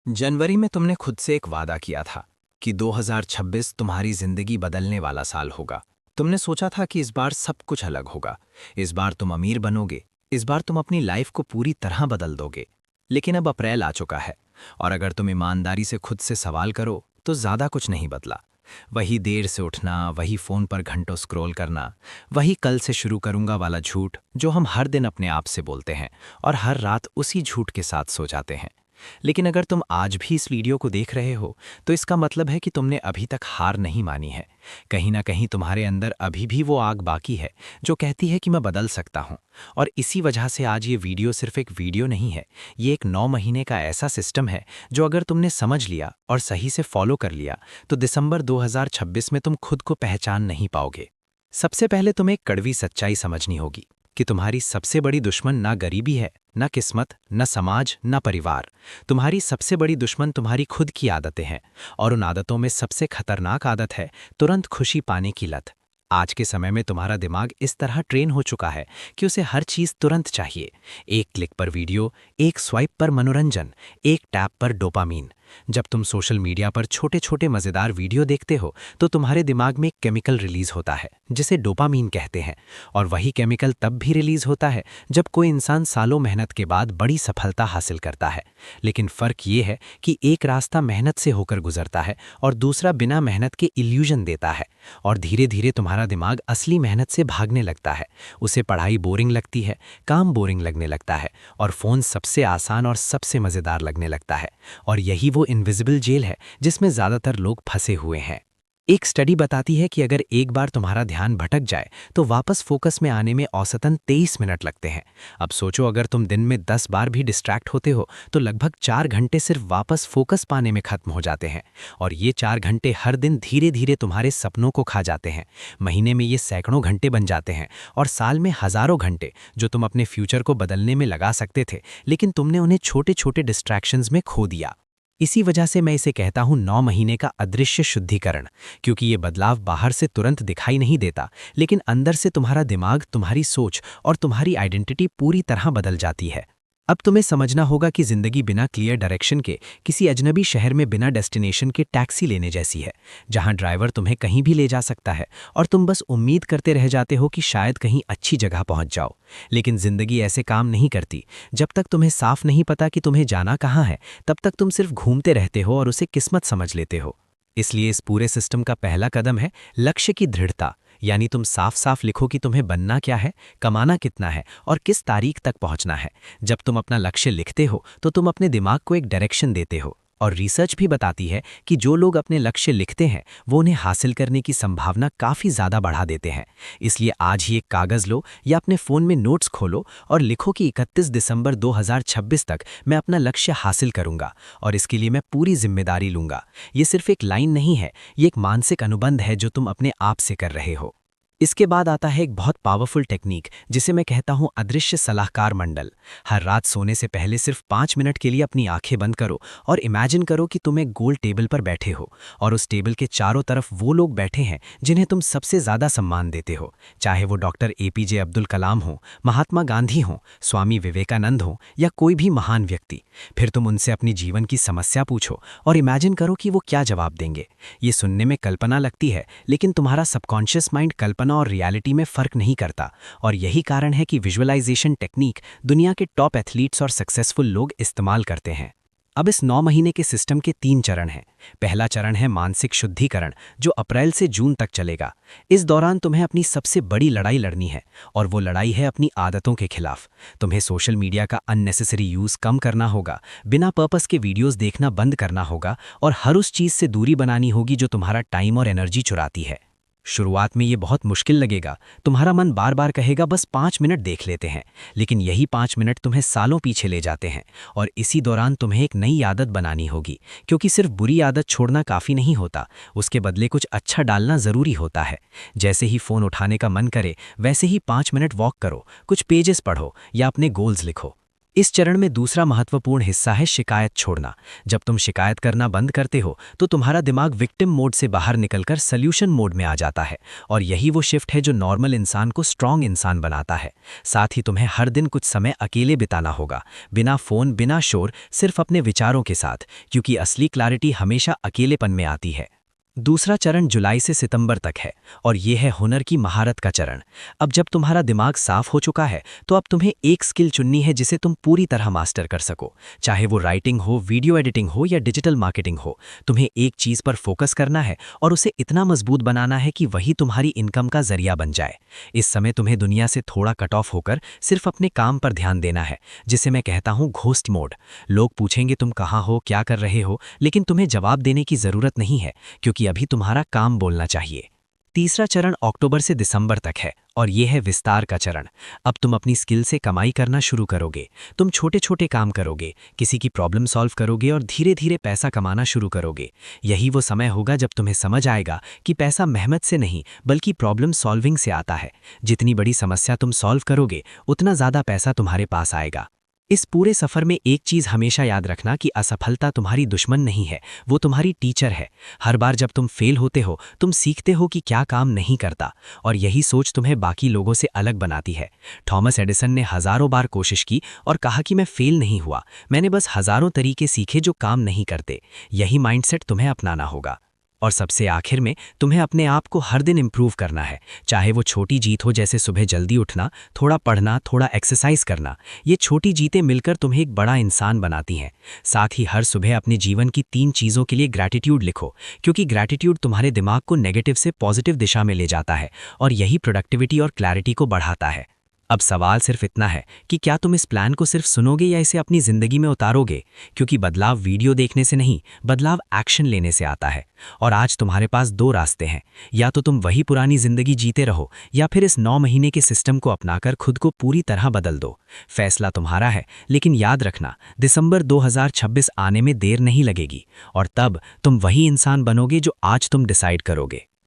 जनवरी में तुमने खुद से एक वादा किया था कि 2026 तुम्हारी जिंदगी बदलने वाला साल होगा। तुमने सोचा था कि इस बार सब कुछ अलग होगा। इस बार तुम अमीर बनोगे। इस बार तुम अपनी लाइफ को पूरी तरह बदल दोगे। लेकिन अब अप्रैल आ चुका है, और अगर तुम ईमानदारी से खुद से सवाल करो तो ज़्यादा कुछ नहीं बदला। वही देर से उठना, वही फ़ोन पर घंटों स्क्रॉल करना, वही कल से शुरू करूंगा वाला झूठ जो हम हर दिन अपने आप से बोलते हैं और हर रात उसी झूठ के साथ सो जाते हैं। लेकिन अगर तुम आज भी इस वीडियो को देख रहे हो तो इसका मतलब है कि तुमने अभी तक हार नहीं मानी है। कहीं ना कहीं तुम्हारे अंदर अभी भी वो आग बाकी है जो कहती है कि मैं बदल सकता हूँ। और इसी वजह से आज ये वीडियो सिर्फ एक वीडियो नहीं है, ये एक 9 महीने का ऐसा सिस्टम है जो अगर तुमने समझ लिया और सही से फॉलो कर लिया तो दिसंबर 2026 में तुम खुद को पहचान नहीं पाओगे। सबसे पहले तुम्हें एक कड़वी सच्चाई समझनी होगी कि तुम्हारी सबसे बड़ी दुश्मन ना गरीबी है, ना किस्मत, ना समाज, ना परिवार। तुम्हारी सबसे बड़ी दुश्मन तुम्हारी खुद की आदतें हैं, और उन आदतों में सबसे खतरनाक आदत है तुरंत खुशी पाने की लत। आज के समय में तुम्हारा दिमाग इस तरह ट्रेन हो चुका है कि उसे हर चीज़ तुरंत चाहिए। एक क्लिक पर वीडियो, एक स्वाइप पर मनोरंजन, एक टैप पर डोपामीन। जब तुम सोशल मीडिया पर छोटे छोटे मज़ेदार वीडियो देखते हो तो तुम्हारे दिमाग में एक केमिकल रिलीज होता है जिसे डोपामीन कहते हैं। और वही केमिकल तब भी रिलीज होता है जब कोई इंसान सालों मेहनत के बाद बड़ी सफलता हासिल करता है। लेकिन फ़र्क ये है कि एक रास्ता मेहनत से होकर गुजरता है और दूसरा बिना मेहनत के इल्यूजन देता है। और धीरे धीरे तुम्हारा दिमाग असली मेहनत से भागने लगता है। उसे पढ़ाई बोरिंग लगती है, काम बोरिंग लगने लगता है, और फ़ोन सबसे आसान और सबसे मज़ेदार लगने लगता है। और यही वो इनविजिबल जेल है जिसमें ज़्यादातर लोग फंसे हुए हैं। एक स्टडी बताती है कि अगर एक बार तुम्हारा ध्यान भटक जाए तो वापस फोकस में आने में औसतन 23 मिनट लगते हैं। अब सोचो, अगर तुम दिन में 10 बार भी डिस्ट्रैक्ट होते हो तो लगभग 4 घंटे सिर्फ वापस फोकस पाने में खत्म हो जाते हैं। और ये 4 घंटे हर दिन धीरे धीरे तुम्हारे सपनों को खा जाते हैं। महीने में ये सैकड़ों घंटे बन जाते हैं, और साल में हज़ारों घंटे जो तुम अपने फ्यूचर को बदलने में लगा सकते थे, लेकिन तुमने उन्हें छोटे छोटे डिस्ट्रैक्शंस में खो दिया। इसी वजह से मैं इसे कहता हूं 9 महीने का अदृश्य शुद्धिकरण, क्योंकि ये बदलाव बाहर से तुरंत दिखाई नहीं देता, लेकिन अंदर से तुम्हारा दिमाग, तुम्हारी सोच और तुम्हारी आइडेंटिटी पूरी तरह बदल जाती है। अब तुम्हें समझना होगा कि जिंदगी बिना क्लियर डायरेक्शन के किसी अजनबी शहर में बिना डेस्टिनेशन के टैक्सी लेने जैसी है, जहां ड्राइवर तुम्हें कहीं भी ले जा सकता है और तुम बस उम्मीद करते रह जाते हो कि शायद कहीं अच्छी जगह पहुंच जाओ। लेकिन जिंदगी ऐसे काम नहीं करती। जब तक तुम्हें साफ नहीं पता कि तुम्हें जाना कहाँ है, तब तक तुम सिर्फ घूमते रहते हो और उसे किस्मत समझ लेते हो। इसलिए इस पूरे सिस्टम का पहला कदम है लक्ष्य की दृढ़ता। यानी तुम साफ साफ लिखो कि तुम्हें बनना क्या है, कमाना कितना है और किस तारीख तक पहुंचना है। जब तुम अपना लक्ष्य लिखते हो तो तुम अपने दिमाग को एक डायरेक्शन देते हो। और रिसर्च भी बताती है कि जो लोग अपने लक्ष्य लिखते हैं वो उन्हें हासिल करने की संभावना काफ़ी ज़्यादा बढ़ा देते हैं। इसलिए आज ही एक कागज़ लो या अपने फ़ोन में नोट्स खोलो और लिखो कि 31 दिसंबर 2026 तक मैं अपना लक्ष्य हासिल करूंगा, और इसके लिए मैं पूरी जिम्मेदारी लूंगा। ये सिर्फ एक लाइन नहीं है, ये एक मानसिक अनुबंध है जो तुम अपने आप से कर रहे हो। इसके बाद आता है एक बहुत पावरफुल टेक्निक जिसे मैं कहता हूं अदृश्य सलाहकार मंडल। हर रात सोने से पहले सिर्फ 5 मिनट के लिए अपनी आंखें बंद करो और इमेजिन करो कि तुम एक गोल टेबल पर बैठे हो, और उस टेबल के चारों तरफ वो लोग बैठे हैं जिन्हें तुम सबसे ज़्यादा सम्मान देते हो। चाहे वो डॉक्टर APJ अब्दुल कलाम हो, महात्मा गांधी हो, स्वामी विवेकानंद हो, या कोई भी महान व्यक्ति। फिर तुम उनसे अपनी जीवन की समस्या पूछो और इमेजिन करो कि वो क्या जवाब देंगे। ये सुनने में कल्पना लगती है, लेकिन तुम्हारा सबकॉन्शियस माइंड कल्पना और रियलिटी में फर्क नहीं करता। और यही कारण है कि विजुअलाइजेशन टेक्निक दुनिया के टॉप एथलीट्स और सक्सेसफुल लोग इस्तेमाल करते हैं। अब इस 9 महीने के सिस्टम के 3 चरण हैं। पहला चरण है मानसिक शुद्धिकरण, जो अप्रैल से जून तक चलेगा। इस दौरान तुम्हें अपनी सबसे बड़ी लड़ाई लड़नी है, और वो लड़ाई है अपनी आदतों के खिलाफ। तुम्हें सोशल मीडिया का अननेसेसरी यूज़ कम करना होगा, बिना पर्पस के वीडियोस देखना बंद करना होगा, और हर उस चीज़ से दूरी बनानी होगी जो तुम्हारा टाइम और एनर्जी चुराती है। शुरुआत में ये बहुत मुश्किल लगेगा। तुम्हारा मन बार बार कहेगा बस 5 मिनट देख लेते हैं, लेकिन यही 5 मिनट तुम्हें सालों पीछे ले जाते हैं। और इसी दौरान तुम्हें एक नई आदत बनानी होगी, क्योंकि सिर्फ बुरी आदत छोड़ना काफ़ी नहीं होता, उसके बदले कुछ अच्छा डालना ज़रूरी होता है। जैसे ही फ़ोन उठाने का मन करे वैसे ही 5 मिनट वॉक करो, कुछ पेजेस पढ़ो या अपने गोल्स लिखो। इस चरण में दूसरा महत्वपूर्ण हिस्सा है शिकायत छोड़ना। जब तुम शिकायत करना बंद करते हो तो तुम्हारा दिमाग विक्टिम मोड से बाहर निकलकर सॉल्यूशन मोड में आ जाता है, और यही वो शिफ्ट है जो नॉर्मल इंसान को स्ट्रांग इंसान बनाता है। साथ ही तुम्हें हर दिन कुछ समय अकेले बिताना होगा, बिना फोन, बिना शोर, सिर्फ अपने विचारों के साथ, क्योंकि असली क्लैरिटी हमेशा अकेलेपन में आती है। दूसरा चरण जुलाई से सितंबर तक है, और यह है हुनर की महारत का चरण। अब जब तुम्हारा दिमाग साफ हो चुका है तो अब तुम्हें एक स्किल चुननी है जिसे तुम पूरी तरह मास्टर कर सको। चाहे वो राइटिंग हो, वीडियो एडिटिंग हो या डिजिटल मार्केटिंग हो, तुम्हें एक चीज़ पर फोकस करना है और उसे इतना मजबूत बनाना है कि वही तुम्हारी इनकम का जरिया बन जाए। इस समय तुम्हें दुनिया से थोड़ा कट ऑफ होकर सिर्फ अपने काम पर ध्यान देना है, जिसे मैं कहता हूँ घोस्ट मोड। लोग पूछेंगे तुम कहाँ हो, क्या कर रहे हो, लेकिन तुम्हें जवाब देने की ज़रूरत नहीं है, क्योंकि अभी तुम्हारा काम बोलना चाहिए। तीसरा चरण अक्टूबर से दिसंबर तक है, और यह है विस्तार का चरण। अब तुम अपनी स्किल से कमाई करना शुरू करोगे। तुम छोटे छोटे काम करोगे, किसी की प्रॉब्लम सॉल्व करोगे और धीरे धीरे पैसा कमाना शुरू करोगे। यही वो समय होगा जब तुम्हें समझ आएगा कि पैसा मेहनत से नहीं बल्कि प्रॉब्लम सॉल्विंग से आता है। जितनी बड़ी समस्या तुम सॉल्व करोगे उतना ज़्यादा पैसा तुम्हारे पास आएगा। इस पूरे सफर में एक चीज हमेशा याद रखना कि असफलता तुम्हारी दुश्मन नहीं है, वो तुम्हारी टीचर है। हर बार जब तुम फेल होते हो तुम सीखते हो कि क्या काम नहीं करता, और यही सोच तुम्हें बाकी लोगों से अलग बनाती है। थॉमस एडिसन ने हजारों बार कोशिश की और कहा कि मैं फेल नहीं हुआ, मैंने बस हजारों तरीके सीखे जो काम नहीं करते। यही माइंडसेट तुम्हें अपनाना होगा। और सबसे आखिर में तुम्हें अपने आप को हर दिन इम्प्रूव करना है, चाहे वो छोटी जीत हो जैसे सुबह जल्दी उठना, थोड़ा पढ़ना, थोड़ा एक्सरसाइज करना। ये छोटी जीतें मिलकर तुम्हें एक बड़ा इंसान बनाती हैं। साथ ही हर सुबह अपने जीवन की 3 चीज़ों के लिए ग्रैटिट्यूड लिखो, क्योंकि ग्रैटिट्यूड तुम्हारे दिमाग को नेगेटिव से पॉजिटिव दिशा में ले जाता है और यही प्रोडक्टिविटी और क्लैरिटी को बढ़ाता है। अब सवाल सिर्फ इतना है कि क्या तुम इस प्लान को सिर्फ सुनोगे या इसे अपनी जिंदगी में उतारोगे, क्योंकि बदलाव वीडियो देखने से नहीं, बदलाव एक्शन लेने से आता है। और आज तुम्हारे पास 2 रास्ते हैं, या तो तुम वही पुरानी जिंदगी जीते रहो या फिर इस 9 महीने के सिस्टम को अपनाकर खुद को पूरी तरह बदल दो। फैसला तुम्हारा है, लेकिन याद रखना दिसंबर 2026 आने में देर नहीं लगेगी, और तब तुम वही इंसान बनोगे जो आज तुम डिसाइड करोगे।